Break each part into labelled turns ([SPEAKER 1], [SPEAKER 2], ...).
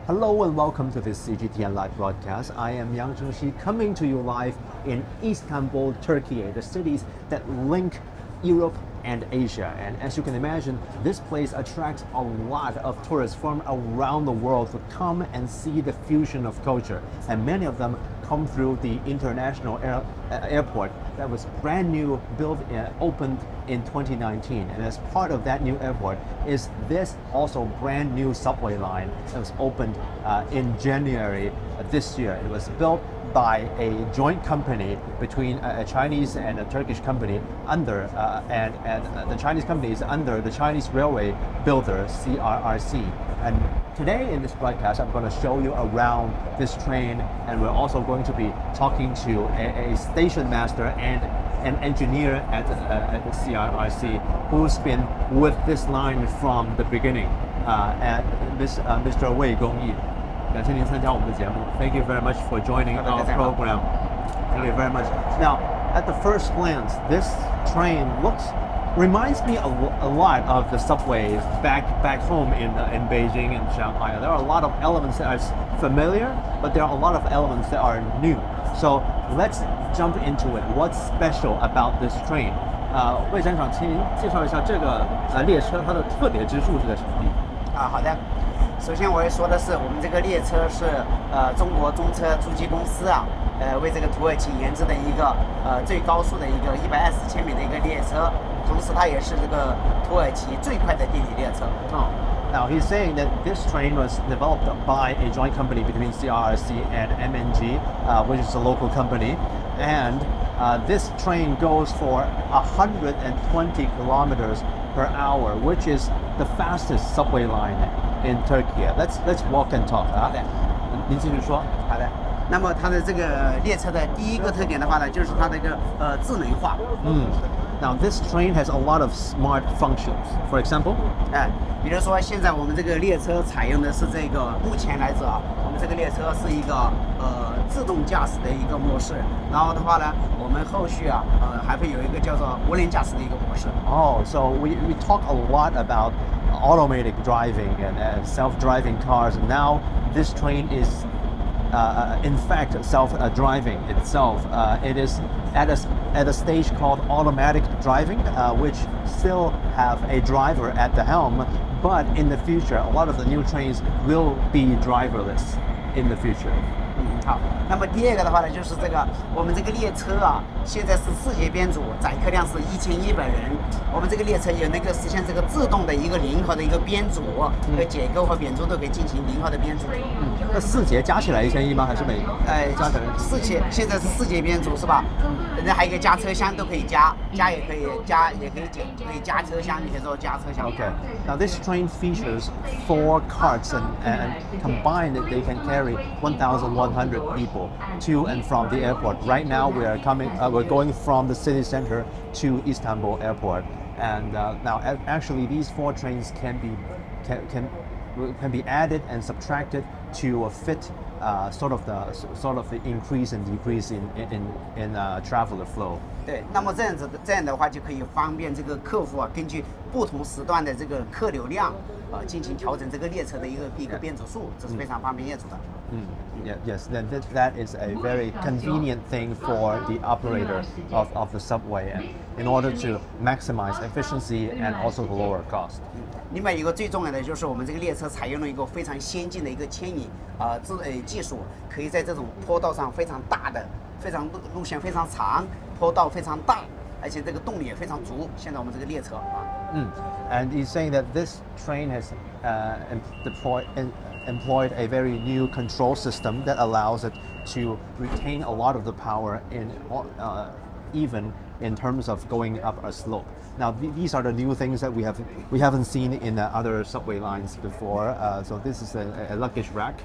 [SPEAKER 1] Hello and welcome to this CGTN live broadcast. I am Yang Zhengxi coming to you live in Istanbul, Turkey, the cities that link Europe and Asia. And as you can imagine, this place attracts a lot of tourists from around the world to come and see the fusion of culture. And many of them come through the international airport that was brand new, opened in 2019. And as part of that new airport is this also brand new subway line that was opened in January this year. It was built by a joint company between a Chinese and a Turkish company under and the Chinese company is under the Chinese railway builder CRRC. And today in this broadcast, I'm going to show you around this train, and we're also going to be talking to a station master and an engineer at the CRRC who's been with this line from the beginning, Mr. Wei Gongyi. 感谢您参加我们的节目. Thank you very much for joining our program. Thank you very much. Now, at the first glance, this train reminds me a lot of the subways back home in Beijing and Shanghai. There are a lot of elements that are familiar, but there are a lot of elements that are new. So let's jump into it. What's special about this train? 魏站长，请您介绍一下这个列车它的特别之处是在什么地方？
[SPEAKER 2] 好的。首先我要说的是，我们这个列车是中国中车租机公司为这个土耳其研制的一个最高速的一个120千米的一个列车，同时它也是这个土耳其最快的电铁列车。
[SPEAKER 1] Now he's saying that this train was developed by a joint company between CRRC and MNG, which is a local company, and this train goes for 120 kilometers per hour, which is the fastest subway line in Turkey. Let's walk and talk.
[SPEAKER 2] 好的，
[SPEAKER 1] 您继续说。
[SPEAKER 2] 好的。那么它的这个列车的第一个特点的话呢，就是它的一个智能化。
[SPEAKER 1] Now this train has a lot of smart functions. For example,
[SPEAKER 2] 比如说现在我们这个列车采用的是这个，目前来说我们这个列车是一个自动驾驶的一个模式。然后的话呢，我们后续还会有一个叫做无人驾驶的一个模式。
[SPEAKER 1] So we talk a lot about automatic driving and self-driving cars. Now this train is in fact self-driving itself. It is at a stage called automatic driving, which still have a driver at the helm, but in the future a lot of the new trains will be driverless in the future.
[SPEAKER 2] 好，那么第二个的话呢，就是这个我们这个列车现在是4节编组，载客量是1100人。我们这个列车有那个实现这个自动的一个灵活的一个编组和结构和编组都可以进行灵活的编组。
[SPEAKER 1] 那4节加起来1100吗？还是每加起来
[SPEAKER 2] 4节？现在是4节编组是吧？那还有一个加车厢都可以加也可以加，也可以减，可以加车厢，你可以说加车厢。
[SPEAKER 1] Okay. Now this train features 4 carts and combined they can carry 1,100 people to and from the airport. Right now we're going from the city center to Istanbul Airport, and now actually these 4 trains can be added and subtracted to fit sort of the increase and decrease in traveler flow.
[SPEAKER 2] 对，那么这样的话就可以方便这个客户根据不同时段的这个客流量进行调整这个列车的一个编组数，这是非常方便业主的。
[SPEAKER 1] Yes, then that is a very convenient thing for the operator of the subway, and in order to maximize efficiency and also to lower cost.
[SPEAKER 2] 另外一个最重要的就是我们这个列车采用了一个非常先进的一个牵引技术，可以在这种坡道上非常大的、路线非常长、坡道非常大，而且这个动力也非常足。现在我们这个列车
[SPEAKER 1] And he's saying that this train has employed a very new control system that allows it to retain a lot of the power even in terms of going up a slope. Now these are the new things that we haven't seen in other subway lines before. So this is a luggage rack,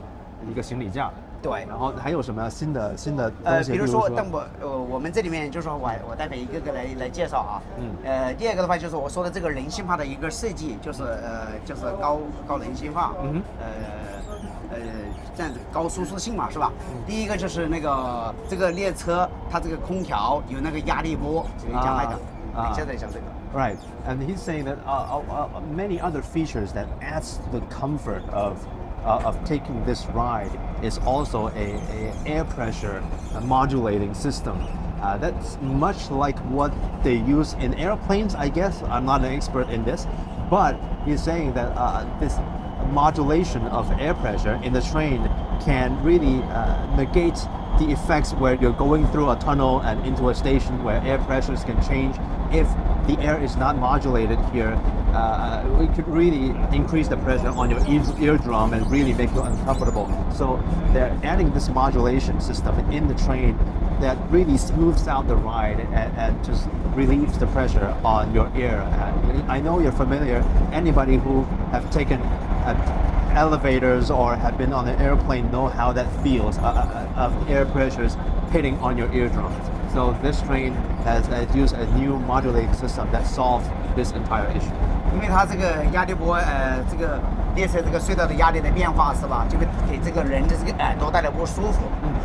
[SPEAKER 1] 一个行李架。
[SPEAKER 2] 对，
[SPEAKER 1] 然后还有什么新的东西？
[SPEAKER 2] 比如说，我们这里面就是说我待会一个个来介绍第二个的话就是我说的这个人性化的一个设计，就是高人性化，这样子高舒适性嘛，是吧？第一个就是这个列车它这个空调有那个压力波，所以讲来讲，现在讲这个。
[SPEAKER 1] Right, and he's saying that many other features that adds to the comfort of of taking this ride is also a air pressure modulating system. That's much like what they use in airplanes, I guess. I'm not an expert in this, but he's saying that this modulation of air pressure in the train can really negate the effects where you're going through a tunnel and into a station where air pressures can change. If the air is not modulated here, it could really increase the pressure on your eardrum and really make you uncomfortable. So they're adding this modulation system in the train that really smooths out the ride and just relieves the pressure on your ear. I know you're familiar, anybody who have taken elevators or have been on an airplane know how that feels of air pressures hitting on your eardrums. So this train has used a new modulating system that solves this entire issue.
[SPEAKER 2] 因为它这个压力波，这个列车这个隧道的压力的变化是吧，就会给这个人的这个耳朵带来不舒服。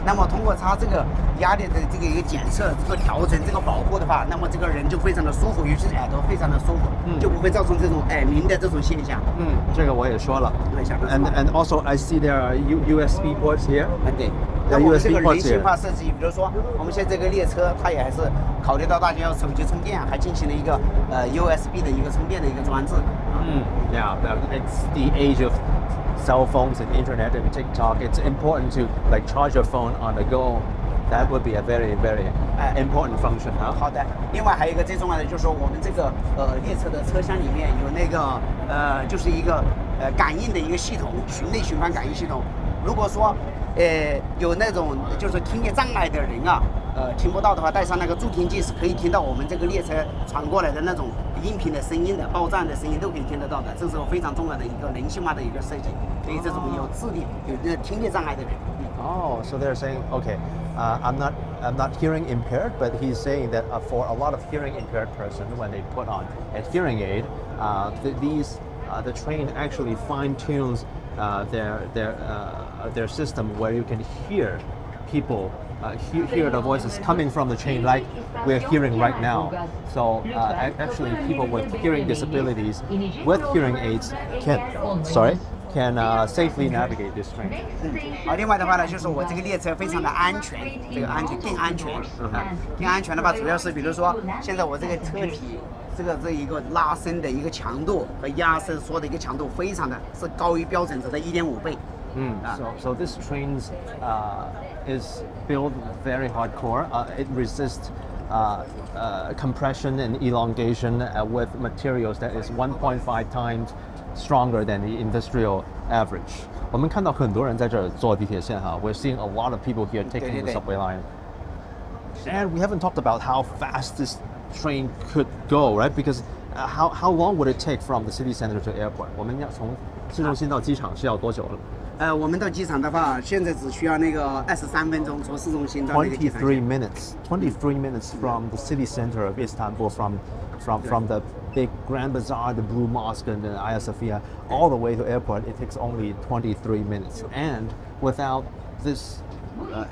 [SPEAKER 2] 那么通过它这个压力的这个一个检测、这个调整、这个保护的话，那么这个人就非常的舒服，尤其是耳朵非常的舒服，就不会造成这种耳鸣的这种现象。
[SPEAKER 1] 这个我也说了。And also I see there are USB ports here.
[SPEAKER 2] 对。那我们这个人性化设计，比如说我们现在这个列车，它也还是考虑到大家要手机充电，还进行了一个USB 的一个充电的一个装置。
[SPEAKER 1] Yeah, it's the age of cell phones and internet and TikTok. It's important to like charge your phone on the go. That would be a very, very important function.
[SPEAKER 2] 好的。另外还有一个最重要的就是说，我们这个列车的车厢里面有那个就是一个感应的一个系统，内循环感应系统。如果说有那种就是听觉障碍的人啊，听不到的话，带上那个助听器是可以听到我们这个列车传过来的那种音频的声音的，报站的声音都可以听得到的。这是非常重要的一个人性化的一个设计，对于这种有智力、有听觉障碍的人。
[SPEAKER 1] Oh, so they're saying, okay, I'm not hearing impaired, but he's saying that for a lot of hearing impaired person, when they put on a hearing aid, the train actually fine tunes their system where you can hear people hear the voices coming from the train like we're hearing right now. So actually people with hearing disabilities with hearing aids can safely navigate this train.
[SPEAKER 2] 另外的话呢，就是我这个列车非常的安全，这个安全更安全。更安全的话，主要是比如说现在我这个车体。这一个拉伸的一个强度和压缩的一个强度，非常的是高于标准值的1.5倍。
[SPEAKER 1] So this train is built very hardcore. It resists compression and elongation with materials that is 1.5 times stronger than the industrial average. 我们看到很多人在这儿坐地铁线哈。We're seeing a lot of people here taking the subway line. And we haven't talked about how fast this train could go, right? Because how long would it take from the city center to airport? 我们要从市中心到机场是要多久了？
[SPEAKER 2] 我们到机场的话，现在只需要那个23分钟，从市中心到那个机场。
[SPEAKER 1] 23 minutes from the city center of Istanbul, from the big Grand Bazaar, the Blue Mosque, and the Hagia Sophia, all the way to airport. It takes only 23 minutes. And without this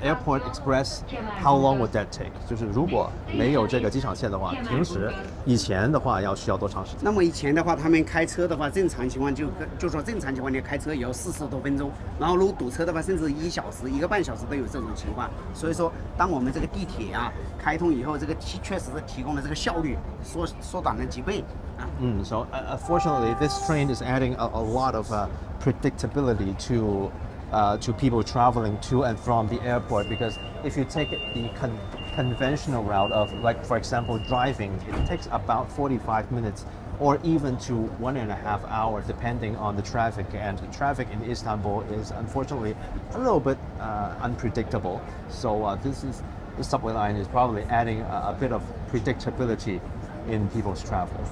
[SPEAKER 1] Airport Express, how long would that take? 就是如果没有这个机场线的话，平时以前的话需要多长时间？
[SPEAKER 2] 那么以前的话，他们开车的话，正常情况就说正常情况下开车也要40多分钟，然后如果堵车的话，甚至1小时、1个半小时都有这种情况。所以说，当我们这个地铁啊开通以后，这个确实是提供了这个效率缩短了几倍啊。
[SPEAKER 1] So fortunately, this train is adding a lot of predictability to people traveling to and from the airport, because if you take the conventional route of, like, for example, driving, it takes about 45 minutes or even to 1.5 hours depending on the traffic, and the traffic in Istanbul is unfortunately a little bit unpredictable. So the subway line is probably adding a bit of predictability in people's travels.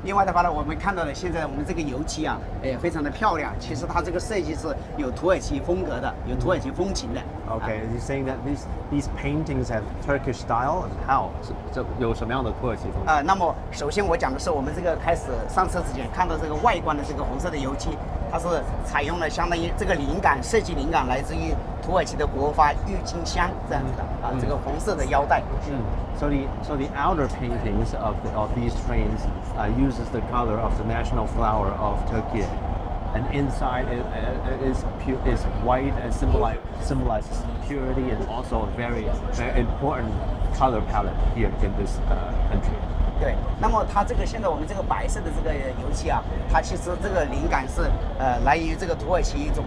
[SPEAKER 2] 另外的话呢，我们看到的现在我们这个油漆啊，非常的漂亮。其实它这个设计是有土耳其风格的，有土耳其风情的。
[SPEAKER 1] Okay, you're saying that these paintings have Turkish style? How? 这有什么样的土耳其风？
[SPEAKER 2] 那么首先我讲的是我们这个开始上车之前看到这个外观的这个红色的油漆，它是采用了相当于这个设计灵感来自于土耳其的国花郁金香这样子的这个红色的腰带。
[SPEAKER 1] So the outer paintings of these trains uses the color of the national flower of Turkey. and inside is white and symbolizes purity and also a very important color palette here in this country.
[SPEAKER 2] 对，那么它这个现在我们这个白色的这个油漆啊，它其实这个灵感是来源于这个土耳其一种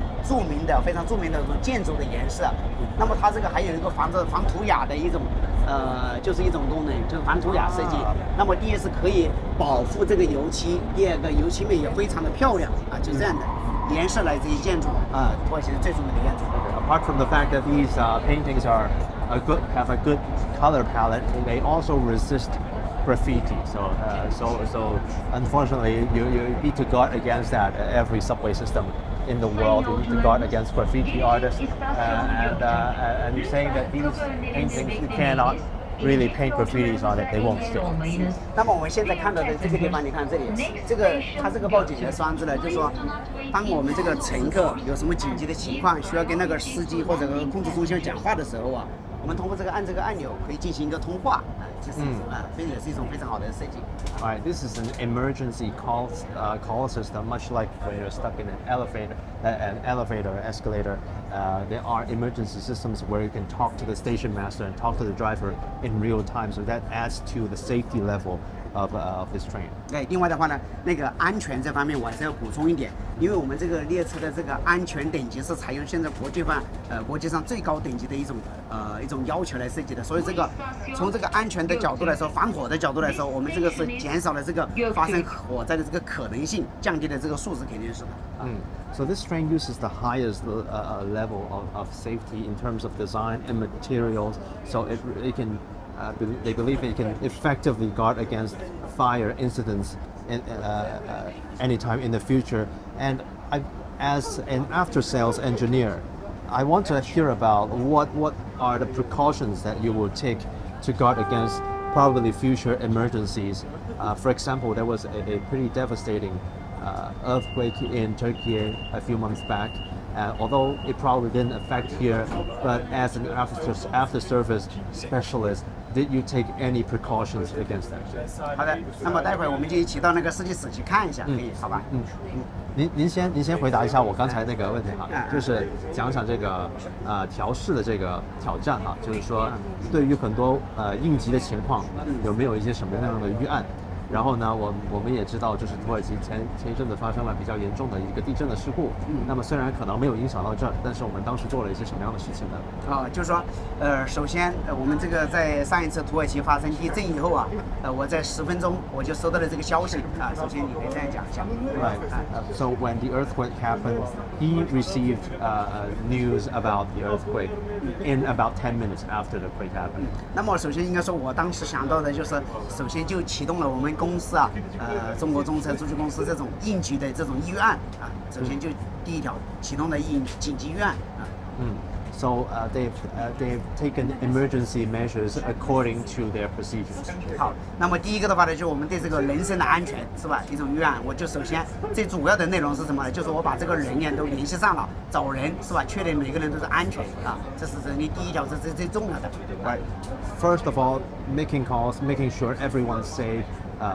[SPEAKER 2] 非常著名的这种建筑的颜色。那么它这个还有一个防涂鸦的一种就是一种功能，就是防涂鸦设计。那么第一是可以保护这个油漆，第二个油漆面也非常的漂亮啊，就这样的颜色来自于建筑土耳其最著名的建筑。
[SPEAKER 1] Apart from the fact that these paintings have a good color palette, they also resist graffiti. So unfortunately, you need to guard against that. Every subway system in the world, you need to guard against graffiti artists. And you're saying that these paintings, you cannot really paint graffitis on it, they won't stick.
[SPEAKER 2] 那么我们现在看到的这个地方，你看这里，它这个报警的装置呢，就是说，当我们这个乘客有什么紧急的情况，需要跟那个司机或者控制中心讲话的时候啊，我们通过按这个按钮可以进行一个通话，也是一种非常好的设计。
[SPEAKER 1] Alright, this is an emergency call system, much like when you're stuck in an elevator, escalator. There are emergency systems where you can talk to the station master and talk to the driver in real time, so that adds to the safety level of this train.
[SPEAKER 2] 对，另外的话呢，那个安全这方面我还是要补充一点，因为我们这个列车的这个安全等级是采用现在国际上最高等级的一种要求来设计的，所以从这个安全的角度来说，防火的角度来说，我们这个是减少了这个发生火灾的这个可能性，降低了这个数值肯定是的。
[SPEAKER 1] So this train uses the highest level of safety in terms of design and materials, so it can. They believe it can effectively guard against fire incidents anytime in the future. And as an after-sales engineer, I want to hear about what are the precautions that you will take to guard against probably future emergencies. For example, there was a pretty devastating earthquake in Turkey a few months back. Although it probably didn't affect here, but as an after-service specialist, did you take any precautions against that?
[SPEAKER 2] 好的，那么待会儿我们就一起到那个设计室去看一下，可以，好吧？
[SPEAKER 1] 您先回答一下我刚才那个问题哈，就是讲这个调试的这个挑战哈，就是说对于很多应急的情况，有没有一些什么样的预案？然后呢，我们也知道，就是土耳其前一阵子发生了比较严重的一个地震的事故。那么虽然可能没有影响到这儿，但是我们当时做了一些什么样的事情呢？
[SPEAKER 2] 就是说，首先我们这个在上一次土耳其发生地震以后啊，我在10分钟我就收到了这个消息啊。首先你可以这样讲一下。
[SPEAKER 1] Right. So when the earthquake happened, he received news about the earthquake in about 10 minutes after the quake happened.
[SPEAKER 2] 那么首先应该说，我当时想到的就是，首先就启动了我们公司啊，中国中车租车公司这种应急的这种预案啊，首先就第一条启动了紧急预案啊。
[SPEAKER 1] So they've taken emergency measures according to their procedures.
[SPEAKER 2] 好，那么第一个的话呢，就是我们对这个人身的安全是吧？一种预案，我就首先最主要的内容是什么呢？就是我把这个人员都联系上了，找人是吧？确认每个人都是安全啊，这是你第一条，这是最重要的。
[SPEAKER 1] Right. First of all, making calls, making sure everyone's safe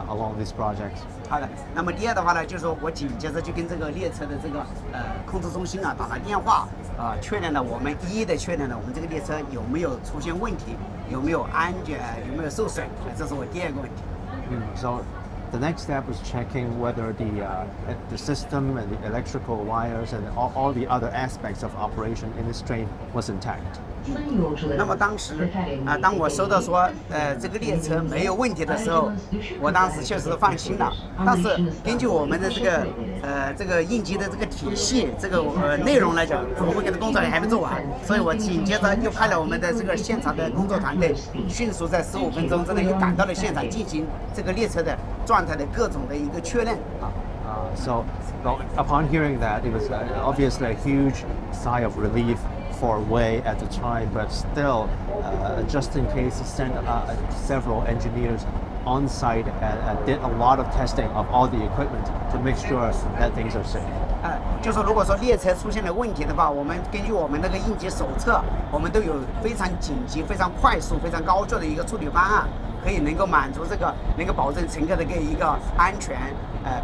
[SPEAKER 1] along these projects.
[SPEAKER 2] 好的，那么第二的话呢，就是说我紧接着就跟这个列车的这个控制中心啊打了电话确认了我们确认了我们这个列车有没有出现问题，有没有安全，有没有受损，这是我第二个问题。
[SPEAKER 1] So the next step was checking whether the system and the electrical wires and all the other aspects of operation in this train was intact.
[SPEAKER 2] 那么当时当我收到说这个列车没有问题的时候，我当时确实放心了。但是根据我们的这个应急的这个体系这个内容来讲，我们给的工作还没做完，所以我紧接着又派了我们的这个现场的工作团队，迅速在15分钟之内又赶到了现场，进行这个列车的状态的各种的一个确认啊。
[SPEAKER 1] So upon hearing that, it was obviously a huge sigh of relief for Wei at the time, but still, just in case, he sent several engineers on site and did a lot of testing of all the equipment to make sure that things are safe.
[SPEAKER 2] 就是如果说列车出现了问题的话，我们根据我们那个应急手册，我们都有非常紧急、非常快速、非常高效的一个处理方案，可以能够满足能够保证乘客的一个安全，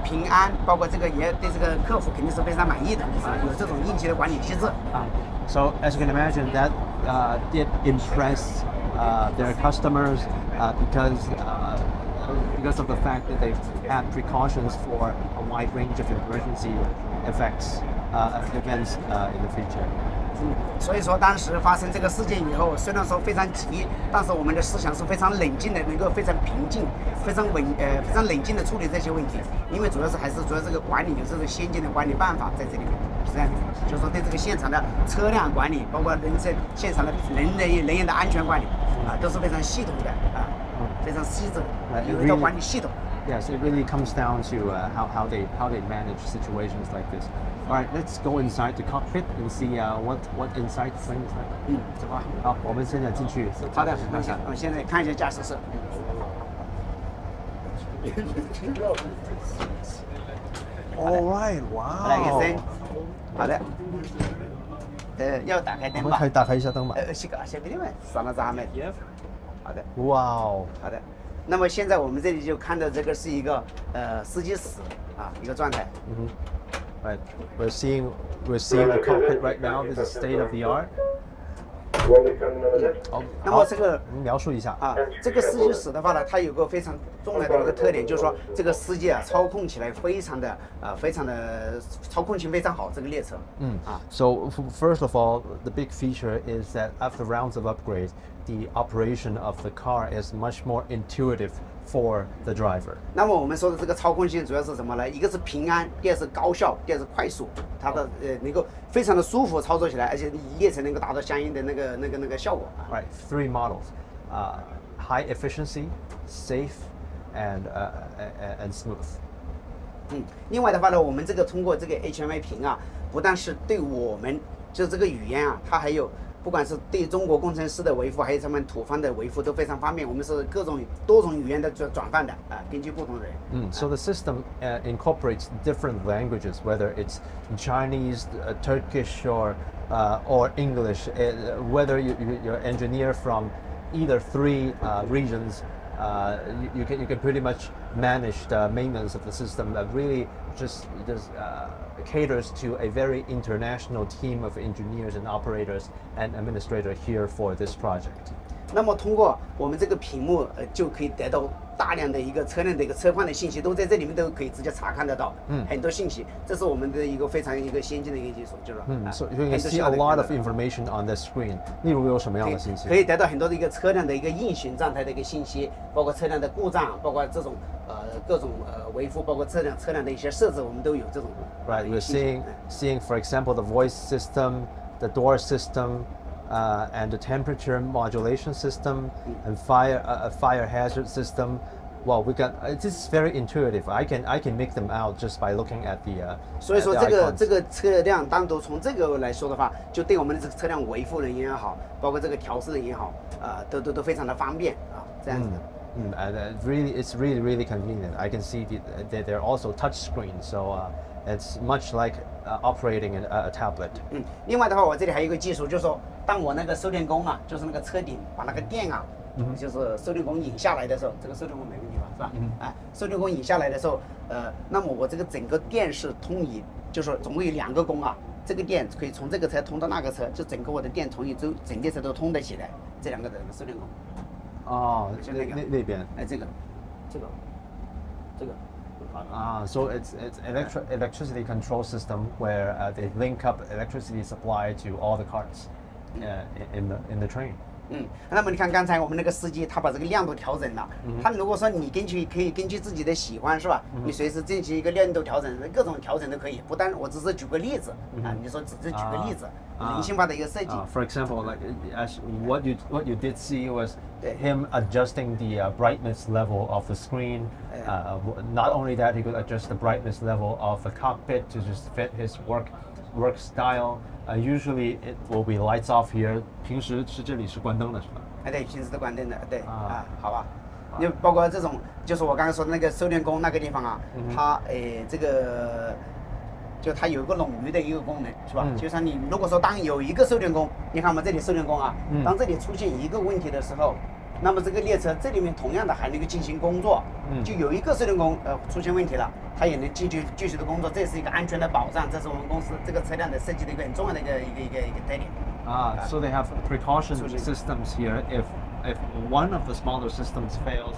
[SPEAKER 2] 平安，包括这个也对这个客户肯定是非常满意的啊，有这种应急的管理机制啊。
[SPEAKER 1] So as you can imagine, that did impress their customers because of the fact that they've had precautions for a wide range of emergency events in the future.
[SPEAKER 2] 所以说当时发生这个事件以后，虽然说非常急，但是我们的思想是非常冷静的，能够非常平静、非常冷静的处理这些问题。因为主要是这个管理有这个先进的管理办法在这里面，是这样的。就是说对这个现场的车辆管理，包括现场的人员的安全管理啊，都是非常系统的啊，非常细致的，有一套管理系统。
[SPEAKER 1] Yes, it really comes down to how they manage situations like this. All right, let's go inside the cockpit and see what inside the plane is like.
[SPEAKER 2] 走吧。
[SPEAKER 1] 好，我们现在进去。
[SPEAKER 2] 好的，我们现在看一下驾驶室。
[SPEAKER 1] All right, wow.
[SPEAKER 2] 来一个声。好的。要打开灯吧？
[SPEAKER 1] 我们可以打开一下灯吧。
[SPEAKER 2] 先别问，上了咱们。好的。
[SPEAKER 1] 哇哦。
[SPEAKER 2] 好的。那么现在我们这里就看到这个是一个司机室啊，一个状态。
[SPEAKER 1] Right, we're seeing the cockpit right now. This is state of the art.
[SPEAKER 2] 那么这个
[SPEAKER 1] 描述一下
[SPEAKER 2] 啊，这个司机室的话呢，它有个非常重要的一个特点，就是说这个司机啊操控起来非常的操控性非常好，这个列车。
[SPEAKER 1] So first of all, the big feature is that after rounds of upgrades, the operation of the car is much more intuitive for the driver.
[SPEAKER 2] 那么我们说的这个操控性主要是什么呢？一个是平安，第二是高效，第二是快速，它的能够非常的舒服操作起来，而且列车能够达到相应的那个效果。
[SPEAKER 1] Right, 3 models: high efficiency, safe, and smooth.
[SPEAKER 2] 另外的话呢，我们这个通过这个 HMI 屏啊，不但是对我们就是这个语言啊，它还有。不管是对中国工程师的维护，还有他们土方的维护都非常方便。我们是多种语言的转换的啊，根据不同人。
[SPEAKER 1] So the system incorporates different languages, whether it's Chinese, Turkish, or English. Whether you're engineer from either 3 regions, you can pretty much manage the maintenance of the system. That really just caters to a very international team of engineers and operators and administrators here for this project.
[SPEAKER 2] 那么通过我们这个屏幕，就可以得到大量的一个车辆的一个车况的信息，都在这里面都可以直接查看得到。很多信息，这是我们的一个非常先进的一个技术，就是说。
[SPEAKER 1] So you can see a lot of information on the screen. 例如有什么样的信息？
[SPEAKER 2] 可以得到很多的一个车辆的一个运行状态的一个信息，包括车辆的故障，包括这种各种维护，包括车辆的一些设置，我们都有这种。
[SPEAKER 1] Right, we're seeing, for example, the voice system, the door system. And the temperature modulation system and fire hazard system. Well, this is very intuitive. I can make them out just by looking at the.
[SPEAKER 2] 所以说这个车辆单独从这个来说的话，就对我们的这个车辆维护人也好，包括这个调试人也好，都非常的方便啊，这样子的。
[SPEAKER 1] And it's really convenient. I can see that they're also touch screen, so it's much like operating a tablet.
[SPEAKER 2] 另外的话，我这里还有一个技术，就是说，当我那个收电工啊，就是那个车顶把那个电啊，就是收电工引下来的时候，这个收电工没问题吧，是吧？收电工引下来的时候，那么我这个整个电是通以，就是总共有2个工啊，这个电可以从这个车通到那个车，就整个我的电从整列车都通得起来，这2个的收电工。
[SPEAKER 1] 哦，那边，
[SPEAKER 2] 这个。
[SPEAKER 1] So it's electricity control system where they link up electricity supply to all the cars in the train.
[SPEAKER 2] 那么你看刚才我们那个司机，他把这个亮度调整了。他如果说你可以根据自己的喜欢，是吧？你随时进行一个亮度调整，各种调整都可以。不单我只是举个例子啊，你说只是举个例子，人性化的一个设计。
[SPEAKER 1] For example, like what you did see was him adjusting the brightness level of the screen. Not only that, he could adjust the brightness level of the cockpit to just fit his work style. Usually it will be lights off here. 平时是这里是关灯的，是吧？
[SPEAKER 2] 对，平时都关灯的，对好吧。你包括这种，就是我刚才说的那个收电工那个地方啊，它这个就它有一个冗余的一个功能，是吧？就像你如果说当有一个收电工，你看我们这里收电工啊，当这里出现一个问题的时候，那么这个列车这里面同样的还能够进行工作，就有一个摄电工出现问题了，它也能继续的工作，这是一个安全的保障，这是我们公司这个车辆的设计的一个很重要的一个特点。
[SPEAKER 1] So they have precaution systems here. If one of the smaller systems fails,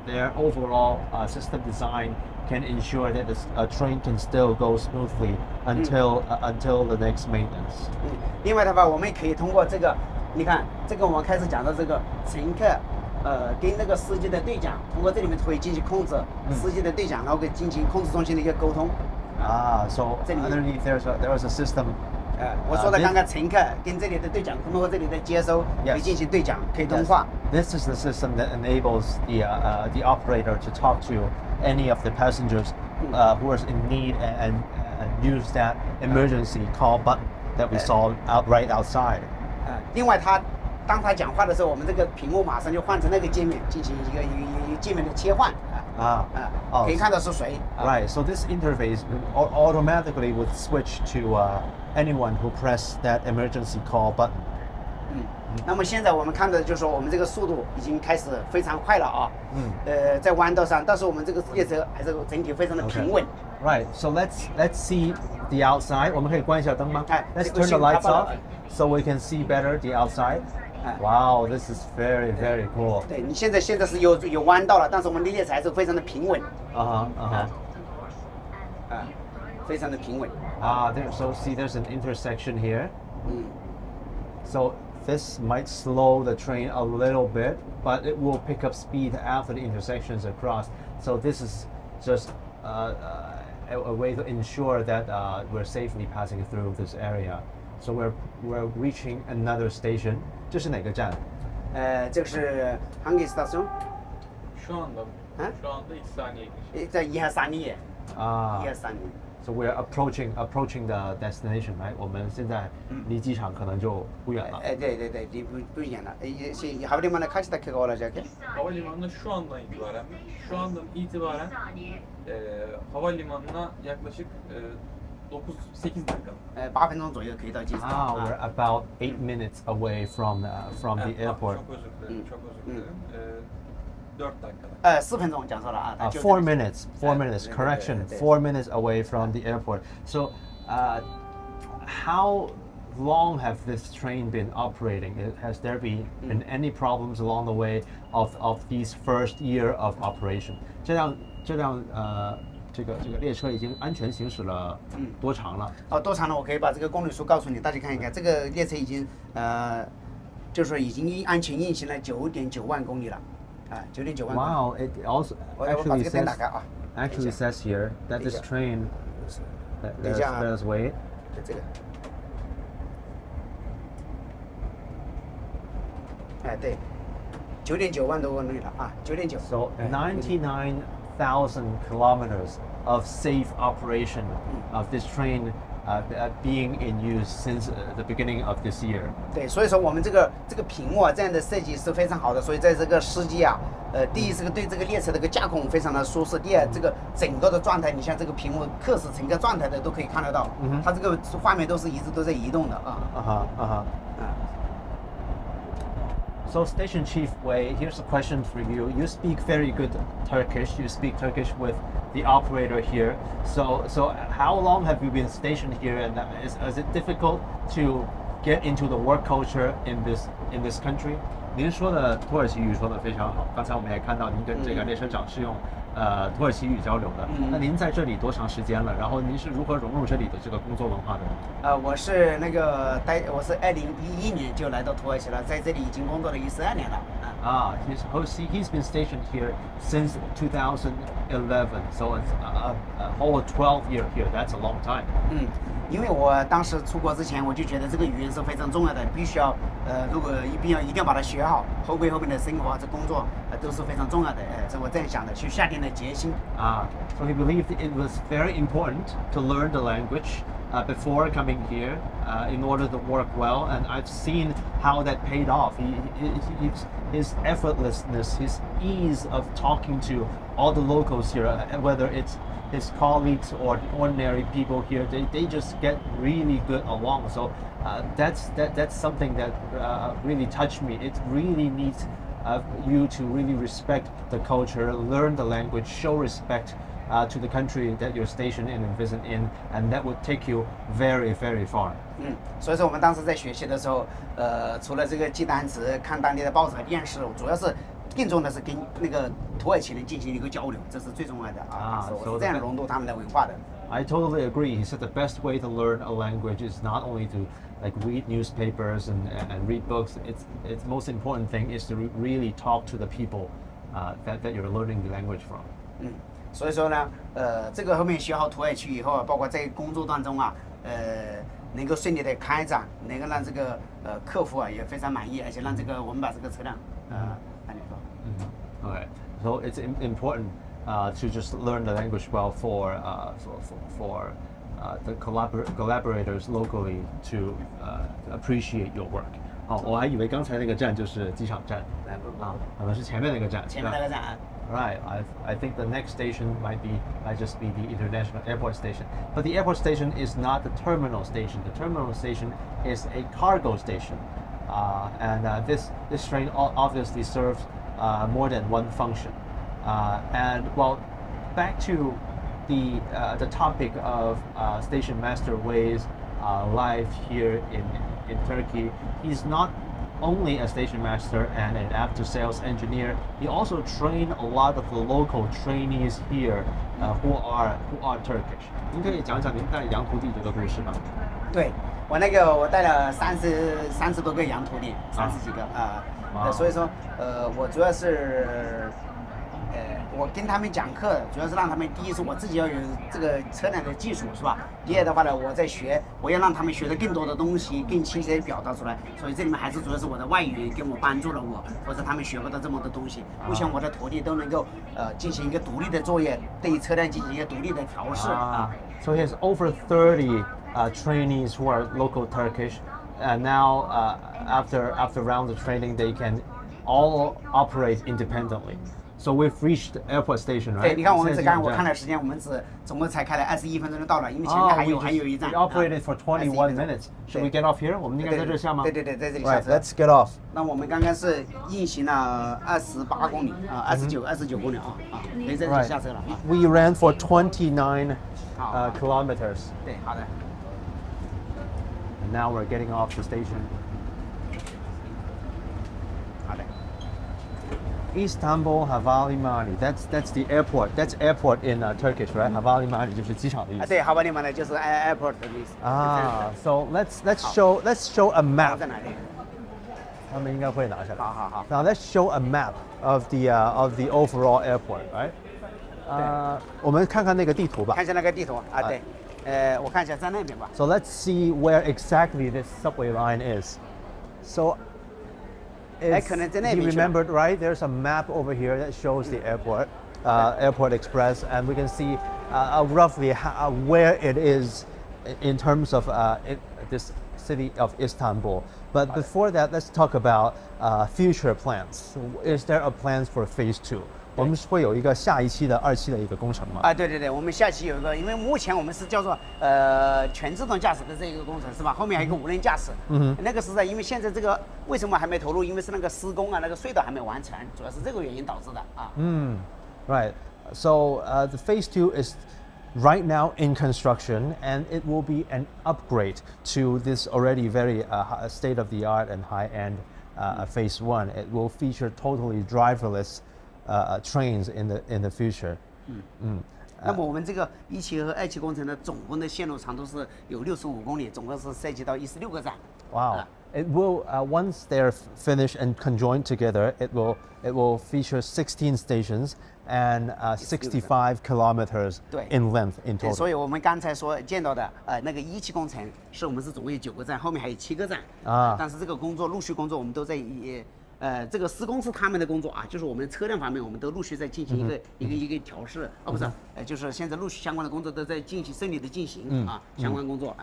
[SPEAKER 1] their overall system design can ensure that the train can still go smoothly until the next maintenance.
[SPEAKER 2] 另外的话，我们可以通过这个，你看这个我们开始讲到这个乘客，跟那个司机的对讲，通过这里面可以进行控制司机的对讲，然后可以进行控制中心的一个沟通。
[SPEAKER 1] So underneath there is a system.
[SPEAKER 2] 我说的刚刚乘客跟这里的对讲，通过这里的接收可以进行对讲，可以通话。
[SPEAKER 1] This is the system that enables the operator to talk to any of the passengers who are in need and use that emergency call button that we saw right outside.
[SPEAKER 2] 另外当他讲话的时候，我们这个屏幕马上就换成那个界面，进行一个界面的切换。可以看到是谁。
[SPEAKER 1] Right. So this interface automatically would switch to anyone who press that emergency call button.
[SPEAKER 2] 那么现在我们看到就是说，我们这个速度已经开始非常快了啊。在弯道上，但是我们这个列车还是整体非常的平稳。
[SPEAKER 1] Right. So let's see the outside. 我们可以关一下灯吗？ Let's turn the lights off so we can see better the outside. Wow, this is very cool.
[SPEAKER 2] 对，你现在是有弯道了，但是我们的列车还是非常的平稳。非常的平稳。
[SPEAKER 1] So see, there's an intersection here. So this might slow the train a little bit, but it will pick up speed after the intersections across. So this is just a way to ensure that we're safely passing through this area. So we're reaching another station. 这是哪个站？
[SPEAKER 2] 这个是 hangi station。şu
[SPEAKER 3] anda 2 saniye geçiyor.
[SPEAKER 2] 在1号3页。1号3页。
[SPEAKER 1] So we're approaching the destination, right? 我们现在离机场可能就不远了。
[SPEAKER 2] 对，离不远了。Havalimanına kaç dakika olacak?
[SPEAKER 3] Havalimanına şu andan itibaren havalimanına yaklaşık 8 dakika.
[SPEAKER 2] 8分钟左右可以到机场。
[SPEAKER 1] We're about 8 minutes away from the airport.
[SPEAKER 3] çok özür dilerim. 4 dakika.
[SPEAKER 2] 4分钟讲错了啊。
[SPEAKER 1] 4 minutes. 4 minutes. Correction. 4 minutes away from the airport. So, how long have this train been operating? Has there been any problems along the way of these first year of operation? 这辆这个列车已经安全行驶了多长了？
[SPEAKER 2] 多长了？我可以把这个公里数告诉你，大家看一看。这个列车已经就是说已经安全运行了9.9万公里了，9.9万公里。
[SPEAKER 1] Wow, it also actually says here that this train there's weight.
[SPEAKER 2] 这个，对，9.9万多公里了啊，9.9。
[SPEAKER 1] So 99,000 kilometers of safe operation of this train being in use since the beginning of this year.
[SPEAKER 2] 对，所以说我们这个屏幕这样的设计是非常好的，所以在这个司机第一是对这个列车的一个驾控非常的舒适，第二这个整个的状态，你像这个屏幕客驶乘客状态的都可以看得到，它这个画面都是一直都在移动的啊。
[SPEAKER 1] So Station Chief Wei, here's a question for you. You speak very good Turkish. You speak Turkish with the operator here. So how long have you been stationed here, and is it difficult to get into the work culture in this country? 您说的土耳其语说的非常好。刚才我们也看到您跟这个列车长是用土耳其语交流的。那您在这里多长时间了？然后您是如何融入这里的这个工作文化的呢？
[SPEAKER 2] 我是我是2011年就来到土耳其了，在这里已经工作了12年了。
[SPEAKER 1] He's been stationed here since 2011, so it's a whole 12 year here. That's a long time.
[SPEAKER 2] 因为我当时出国之前，我就觉得这个语言是非常重要的，必须要如果一定要把它学好，后面的生活这工作都是非常重要的。这我这样想的，去下定了决心。
[SPEAKER 1] So he believed it was very important to learn the language before coming here in order to work well, and I've seen how that paid off. His effortlessness, his ease of talking to all the locals here, whether it's his colleagues or the ordinary people here, they just get really good along. So that's something that really touched me. It really needs you to really respect the culture, learn the language, show respect to the country that you're stationed in and visit in, and that would take you very, very far.
[SPEAKER 2] 所以说我们当时在学习的时候，除了这个记单词、看当地的报纸和电视，主要是更重要的是跟那个土耳其人进行一个交流，这是最重要的啊。是这样融入他们的文化的。
[SPEAKER 1] I totally agree. He said the best way to learn a language is not only to like read newspapers and read books. It's most important thing is to really talk to the people that you're learning the language from.
[SPEAKER 2] 所以说呢，这个后面学好土耳其以后，包括在工作当中啊，能够顺利的开展，能够让这个客户啊也非常满意，而且让这个我们把这个车辆按理说。
[SPEAKER 1] Okay, so it's important to just learn the language well for the collaborators locally to appreciate your work. 好，我还以为刚才那个站就是机场站可能是前面那个站。
[SPEAKER 2] 前面那个站。
[SPEAKER 1] Right. I think the next station might just be the international airport station. But the airport station is not the terminal station. The terminal station is a cargo station, and this train obviously serves more than one function. And well, back to the topic of station master Wei's life here in Turkey. He's not only a station master and an after-sales engineer, he also trained a lot of the local trainees here who are Turkish. 您可以讲讲您带洋徒弟这个故事吗？
[SPEAKER 2] 对，我带了30多个洋徒弟，30几个所以说我主要是我跟他们讲课，主要是让他们第一是我自己要有这个车辆的技术，是吧？第二的话呢，我在学，我要让他们学的更多的东西，更清晰的表达出来。所以这里面还是主要是我的外语给我帮助了我，或者他们学不到这么多东西。目前我的徒弟都能够进行一个独立的作业，对于车辆进行一个独立的调试
[SPEAKER 1] So he has over 30 trainees who are local Turkish, and now after rounds of training, they can all operate independently. So we've reached the airport station, right?
[SPEAKER 2] 对，你看我们刚刚我看了时间，我们总共才开了21分钟就到了，因为前面还有一站。
[SPEAKER 1] We operated for 21 minutes. Should we get off here? 我们应该在这下吗？
[SPEAKER 2] 对，在这里下车。
[SPEAKER 1] Right, let's get off.
[SPEAKER 2] 那我们刚刚是运行了28公里29公里可以在这里下车了
[SPEAKER 1] We ran for 29 kilometers.
[SPEAKER 2] 对，好的。
[SPEAKER 1] And now we're getting off the station.
[SPEAKER 2] 好的。
[SPEAKER 1] Istanbul Havalimanı. That's the airport. That's airport in Turkish, right? Havalimanı 就是机场的意思。
[SPEAKER 2] 对，Havalimanı就是 airport 的意思。
[SPEAKER 1] So let's show a map.
[SPEAKER 2] 在哪里？
[SPEAKER 1] 他们应该会拿下来。
[SPEAKER 2] 好。
[SPEAKER 1] Now let's show a map of the overall airport, right? 我们看看那个地图吧。
[SPEAKER 2] 看一下那个地图对。我看一下在那边吧。
[SPEAKER 1] So let's see where exactly this subway line is. So he remembered, right? There's a map over here that shows the airport, Airport Express, and we can see roughly where it is in terms of this city of Istanbul. But before that, let's talk about future plans. Is there a plans for phase 2? 我们会有一个下一期的2期的一个工程吗？
[SPEAKER 2] 对，我们下期有一个，因为目前我们是叫做全自动驾驶的这一个工程是吧？后面还有一个无人驾驶。那个是在因为现在这个为什么还没投入？因为是那个施工那个隧道还没完成，主要是这个原因导致的
[SPEAKER 1] Right. So the phase 2 is right now in construction, and it will be an upgrade to this already very state-of-the-art and high-end phase 1. It will feature totally driverless trains in the future.
[SPEAKER 2] 那么我们这个1期和2期工程的总共的线路长度是有65公里，总共是涉及到16个站。
[SPEAKER 1] Wow! It will once they're finished and conjoined together, it will feature 16 stations and 65 kilometers in length in total.
[SPEAKER 2] 所以我们刚才所见到的那个1期工程我们是总共有9个站，后面还有7个站但是这个工作陆续工作我们都在这个施工是他们的工作就是我们车辆方面我们都陆续在进行一个调试不是就是现在陆续相关的工作都在顺利的进行相关工作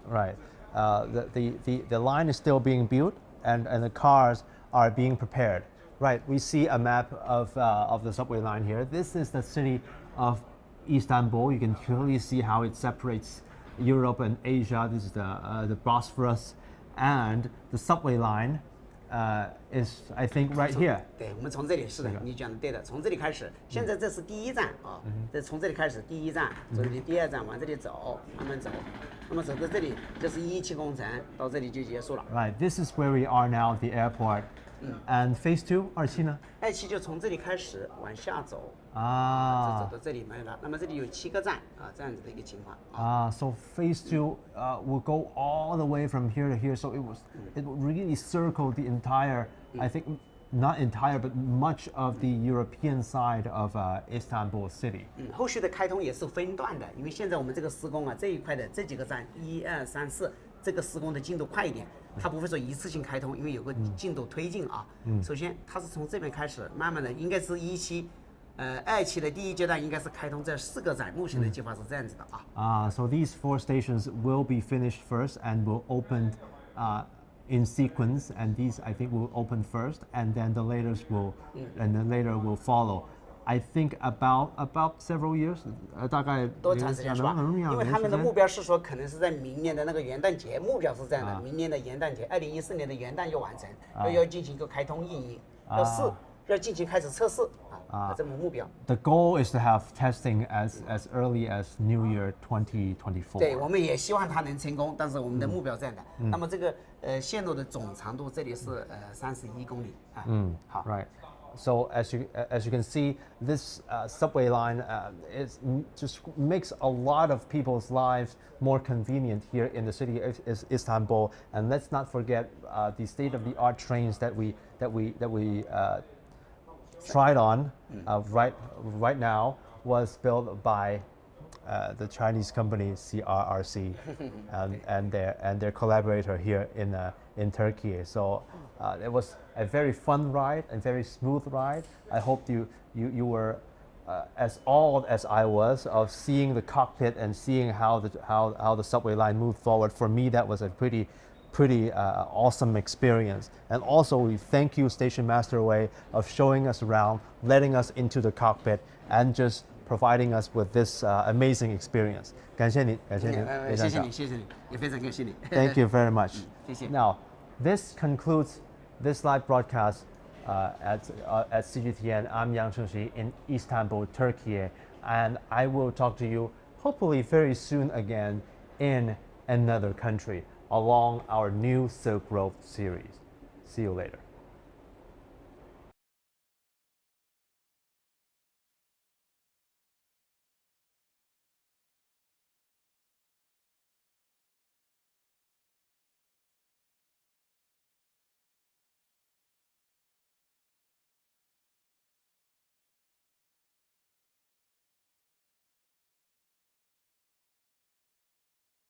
[SPEAKER 1] Right. The line is still being built and the cars are being prepared. Right. We see a map of the subway line here. This is the city of Istanbul. You can clearly see how it separates Europe and Asia. This is the Bosphorus, and the subway line is I think right here.
[SPEAKER 2] 对，我们从这里是的，你讲的对的，从这里开始。现在这是第一站啊，这从这里开始第一站，从这里第二站往这里走，慢慢走，那么走到这里，这是1期工程，到这里就结束了。
[SPEAKER 1] Right, this is where we are now, the airport. And phase 2, 2期呢
[SPEAKER 2] ？2期就从这里开始往下走，
[SPEAKER 1] 啊，
[SPEAKER 2] 走到这里没了。那么这里有7个站啊，这样子的一个情况。
[SPEAKER 1] So phase 2 will go all the way from here to here. So it really circled the entire, I think, not entire, but much of the European side of Istanbul city.
[SPEAKER 2] 后续的开通也是分段的，因为现在我们这个施工啊，这一块的这几个站1、2、3、4，这个施工的进度快一点，它不会说一次性开通，因为有个进度推进啊。首先它是从这边开始，慢慢的应该是1期。2期的第一阶段应该是开通这4个站，目前的计划是这样子的啊。
[SPEAKER 1] So these 4 stations will be finished first and will open in sequence, and these I think will open first, and then the later will follow. I think about several years, 大概
[SPEAKER 2] 多长时间是吧？因为他们的目标是说，可能是在明年的那个元旦节，目标是这样的，明年的元旦节，2014年的元旦要完成，要进行一个开通运营，要进行开始测试这么目标。
[SPEAKER 1] The goal is to have testing as early as New Year 2024.
[SPEAKER 2] 对，我们也希望它能成功，但是我们的目标这样的。那么这个线路的总长度这里是31公里啊。好。
[SPEAKER 1] Right. So as you can see, this subway line just makes a lot of people's lives more convenient here in the city of Istanbul. And let's not forget the state-of-the-art trains that we tried on right now was built by the Chinese company CRRC and their collaborator here in Turkey. So it was a very fun ride and very smooth ride. I hope you were as awed as I was of seeing the cockpit and seeing how the subway line moved forward. For me, that was a pretty awesome experience. And also we thank you, Station Master Wei, of showing us around, letting us into the cockpit, and just providing us with this amazing experience. 感谢你，感谢你，
[SPEAKER 2] 谢谢你，谢谢你，也非常感谢你。
[SPEAKER 1] Thank you very much.
[SPEAKER 2] 谢谢。
[SPEAKER 1] Now, this concludes this live broadcast at CGTN. I'm Yang Chengxi in Istanbul, Turkey, and I will talk to you hopefully very soon again in another country along our new Silk Road series. See you later.